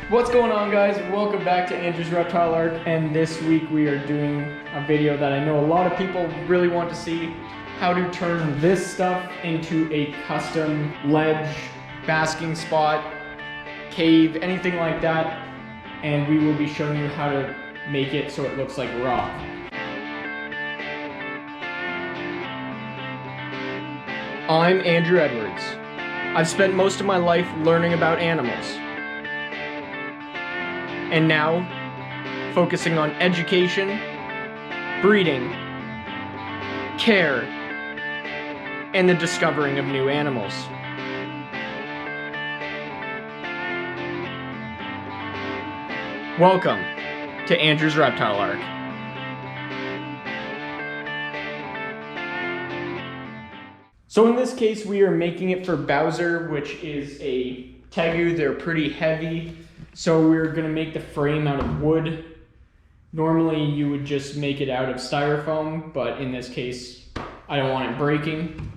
What's going on, guys? Welcome back to Andrew's Reptile Arc, and this week we are doing a video that I know a lot of people really want to see: how to turn this stuff into a custom ledge, basking spot, cave, anything like that, and we will be showing you how to make it so it looks like rock. I'm Andrew Edwards. I've spent most of my life learning about animals, and now focusing on education, breeding, care, and the discovering of new animals. Welcome to Andrew's Reptile Arc. So in this case, we are making it for Bowser, which is a tegu. They're pretty heavy. So we're gonna make the frame out of wood. Normally you would just make it out of styrofoam, but in this case, I don't want it breaking.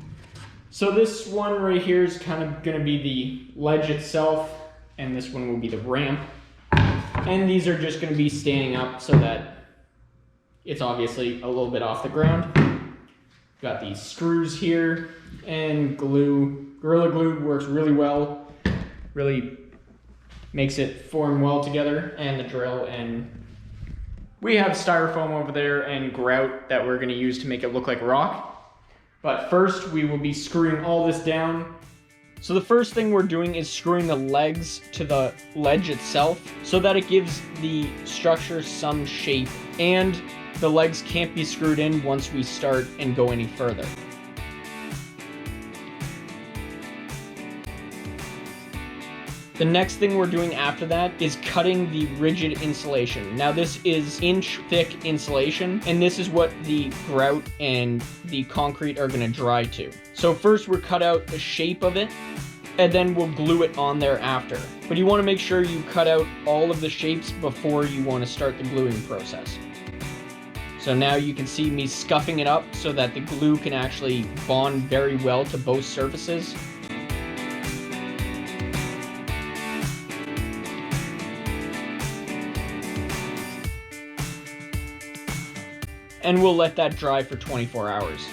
So this one right here is kind of gonna be the ledge itself, and this one will be the ramp. And these are just gonna be standing up so that it's obviously a little bit off the ground. Got these screws here and glue. Gorilla Glue works really well. Really makes it form well together, and the drill, and we have styrofoam over there and grout that we're going to use to make it look like rock. But first we will be screwing all this down. So the first thing we're doing is screwing the legs to the ledge itself so that it gives the structure some shape, and the legs can't be screwed in once we start and go any further. The next thing we're doing after that is cutting the rigid insulation. Now this is inch thick insulation, and this is what the grout and the concrete are gonna dry to. So first we'll cut out the shape of it, and then we'll glue it on there after. But you wanna make sure you cut out all of the shapes before you wanna start the gluing process. So now you can see me scuffing it up so that the glue can actually bond very well to both surfaces. And we'll let that dry for 24 hours.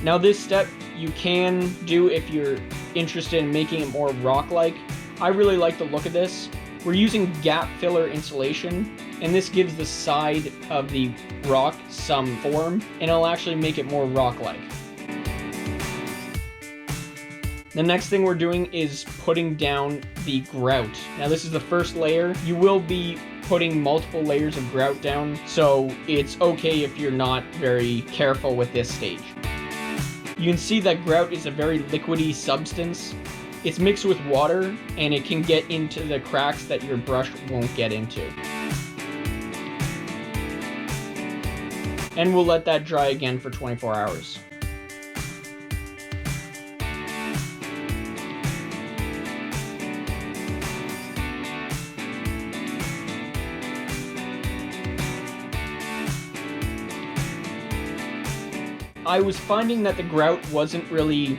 Now this step you can do if you're interested in making it more rock-like. I really like the look of this. We're using gap filler insulation, and this gives the side of the rock some form, and it'll actually make it more rock-like. The next thing we're doing is putting down the grout. Now this is the first layer. You will be putting multiple layers of grout down, so it's okay if you're not very careful with this stage. You can see that grout is a very liquidy substance. It's mixed with water, and it can get into the cracks that your brush won't get into. And we'll let that dry again for 24 hours. I was finding that the grout wasn't really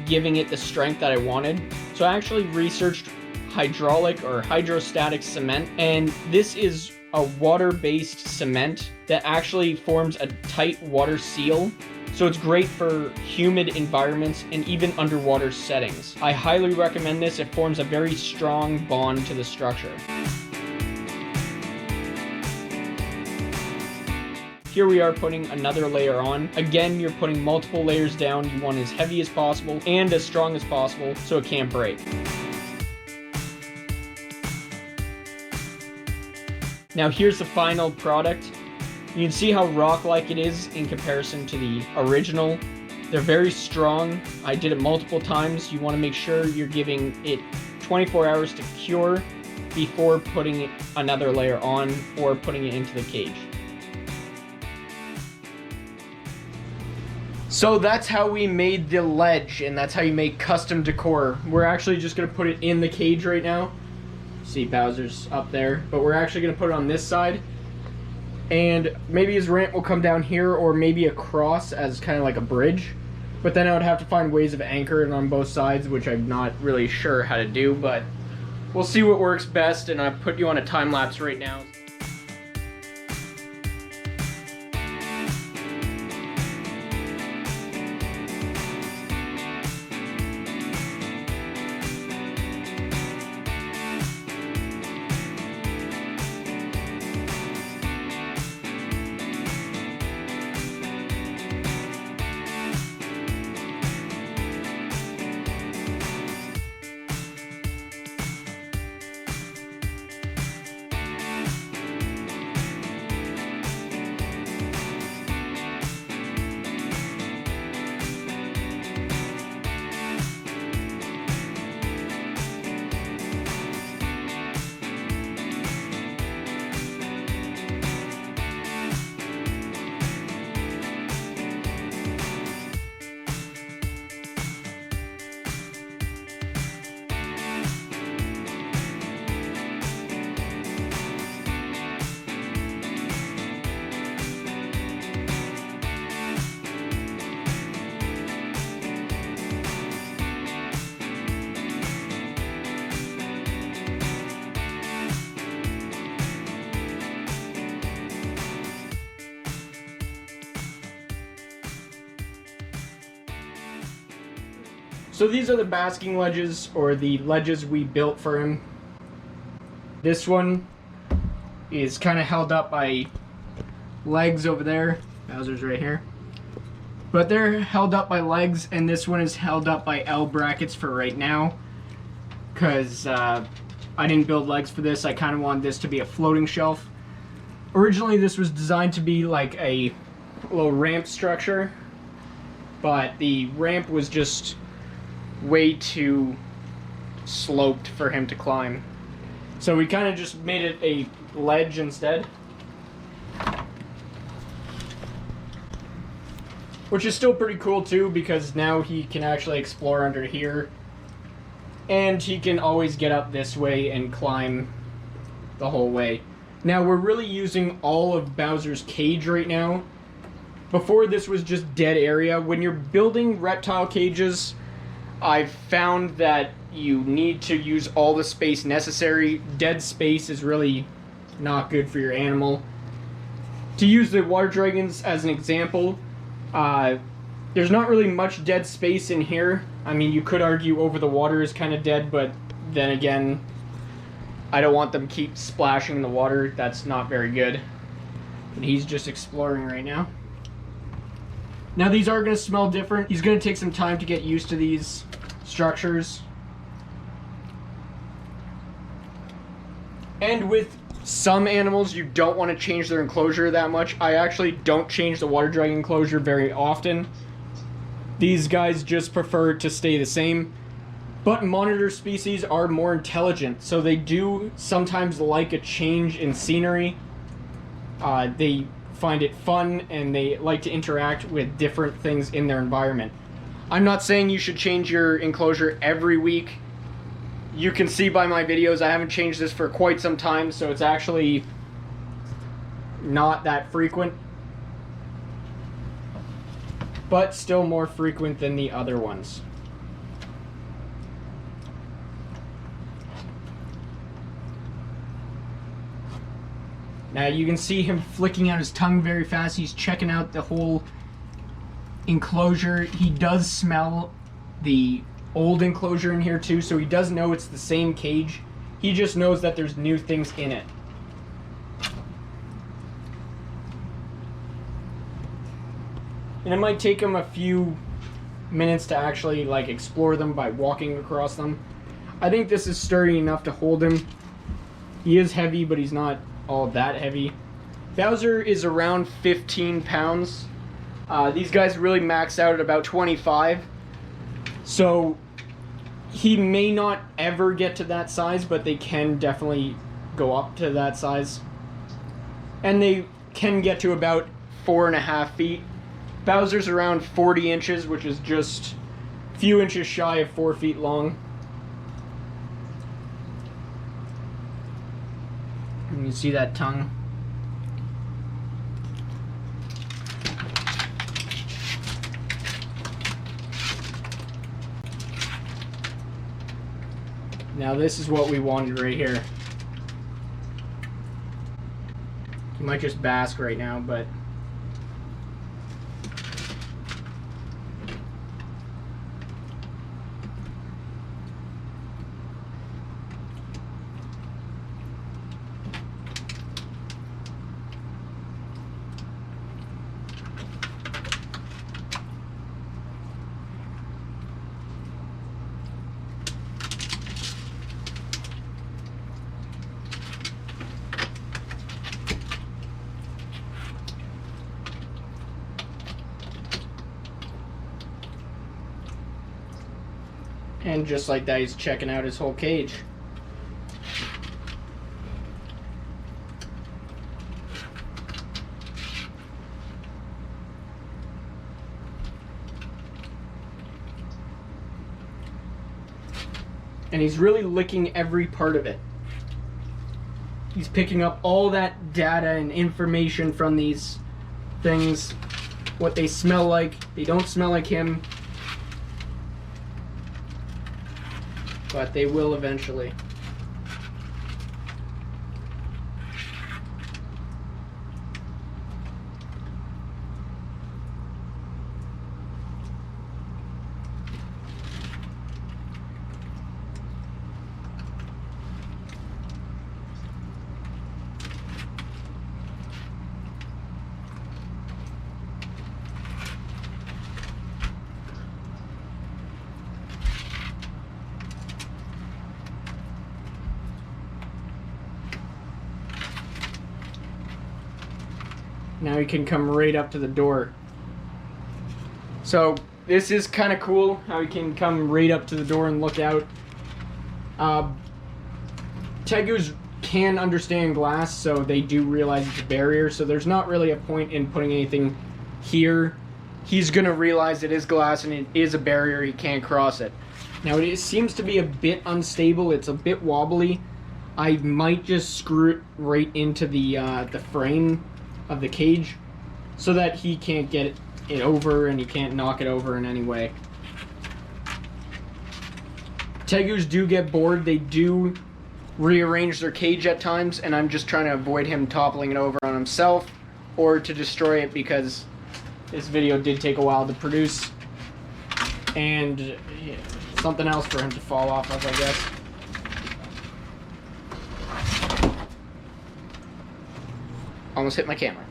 giving it the strength that I wanted, so I actually researched hydraulic or hydrostatic cement, and this is a water-based cement that actually forms a tight water seal, so it's great for humid environments and even underwater settings. I highly recommend this. It forms a very strong bond to the structure. Here we are putting another layer on. Again, you're putting multiple layers down. You want as heavy as possible and as strong as possible so it can't break. Now here's the final product. You can see how rock-like it is in comparison to the original. They're very strong. I did it multiple times. You want to make sure you're giving it 24 hours to cure before putting another layer on or putting it into the cage. So that's how we made the ledge, and that's how you make custom decor. We're actually just gonna put it in the cage right now. See, Bowser's up there, but we're actually gonna put it on this side. And maybe his ramp will come down here, or maybe across as kind of like a bridge. But then I would have to find ways of anchoring on both sides, which I'm not really sure how to do, but we'll see what works best, and I'll put you on a time lapse right now. So these are the basking ledges, or the ledges we built for him. This one is kind of held up by legs over there. Bowser's right here. But they're held up by legs, and this one is held up by L brackets for right now. Because I didn't build legs for this. I kind of wanted this to be a floating shelf. Originally this was designed to be like a little ramp structure, but the ramp was just way too sloped for him to climb. So we kind of just made it a ledge instead. Which is still pretty cool too, because now he can actually explore under here. And he can always get up this way and climb the whole way. Now we're really using all of Bowser's cage right now. Before this was just dead area. When you're building reptile cages, I've found that you need to use all the space necessary. Dead space is really not good for your animal. To use the water dragons as an example, there's not really much dead space in here. I mean, you could argue over the water is kind of dead, but then again, I don't want them to keep splashing in the water. That's not very good. But he's just exploring right now. Now these are going to smell different. He's going to take some time to get used to these structures. And with some animals, you don't want to change their enclosure that much. I actually don't change the water dragon enclosure very often. These guys just prefer to stay the same. But monitor species are more intelligent, so they do sometimes like a change in scenery. They find it fun, and they like to interact with different things in their environment. I'm not saying you should change your enclosure every week. You can see by my videos I haven't changed this for quite some time, so it's actually not that frequent. But still more frequent than the other ones. Now you can see him flicking out his tongue very fast. He's checking out the whole enclosure. He does smell the old enclosure in here too, so he does know it's the same cage. He just knows that there's new things in it. And it might take him a few minutes to actually like explore them by walking across them. I think this is sturdy enough to hold him. He is heavy, but he's not all that heavy. Bowser is around 15 pounds. These guys really max out at about 25. So he may not ever get to that size, but they can definitely go up to that size. And they can get to about 4.5 feet. Bowser's around 40 inches, which is just a few inches shy of 4 feet long. And you see that tongue. Now this is what we wanted right here. He might just bask right now, but and just like that, he's checking out his whole cage. And he's really licking every part of it. He's picking up all that data and information from these things, what they smell like. They don't smell like him, but they will eventually. Now he can come right up to the door. So this is kind of cool how he can come right up to the door and look out. Tegus can understand glass, so they do realize it's a barrier, so there's not really a point in putting anything here. He's gonna realize it is glass and it is a barrier, he can't cross it. Now it seems to be a bit unstable, it's a bit wobbly. I might just screw it right into the frame of the cage so that he can't get it over and he can't knock it over in any way. Tegus do get bored, they do rearrange their cage at times, and I'm just trying to avoid him toppling it over on himself or to destroy it, because this video did take a while to produce and something else for him to fall off of, I guess. Almost hit my camera.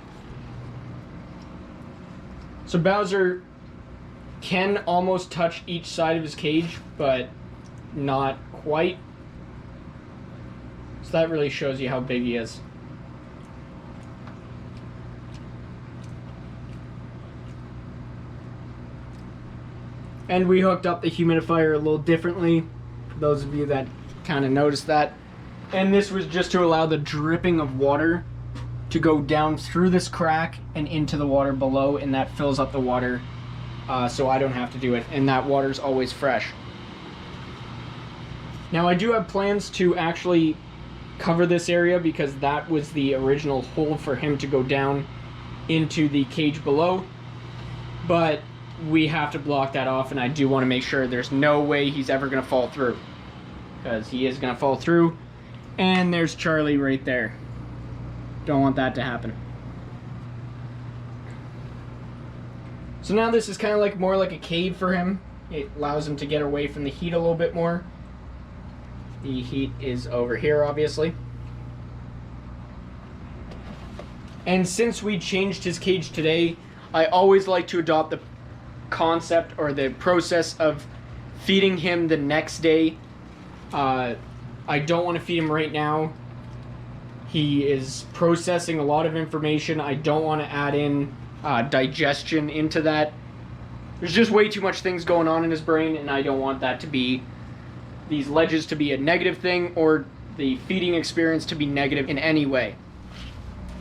So Bowser can almost touch each side of his cage, but not quite. So that really shows you how big he is. And we hooked up the humidifier a little differently, for those of you that kind of noticed that. And this was just to allow the dripping of water to go down through this crack and into the water below, and that fills up the water so I don't have to do it, and that water's always fresh. Now I do have plans to actually cover this area, because that was the original hole for him to go down into the cage below, but we have to block that off, and I do want to make sure there's no way he's ever going to fall through, because he is going to fall through. And there's Charlie right there. Don't want that to happen. So now this is kind of like more like a cave for him. It allows him to get away from the heat a little bit more. The heat is over here, obviously. And since we changed his cage today, I always like to adopt the concept or the process of feeding him the next day. I don't want to feed him right now. He is processing a lot of information. I don't want to add in digestion into that. There's just way too much things going on in his brain, and I don't want that to be, these ledges to be a negative thing, or the feeding experience to be negative in any way.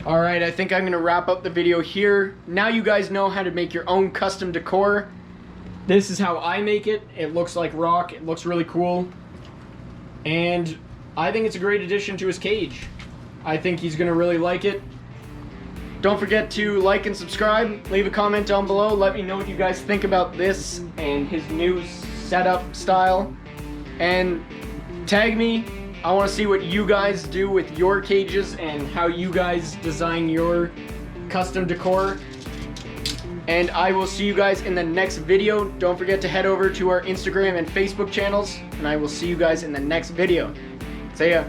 Alright, I think I'm going to wrap up the video here. Now you guys know how to make your own custom decor. This is how I make it. It looks like rock. It looks really cool. And I think it's a great addition to his cage. I think he's going to really like it. Don't forget to like and subscribe. Leave a comment down below. Let me know what you guys think about this and his new setup style. And Tag me. I want to see what you guys do with your cages and how you guys design your custom decor. And I will see you guys in the next video. Don't forget to head over to our Instagram and Facebook channels, and I will see you guys in the next video. See ya.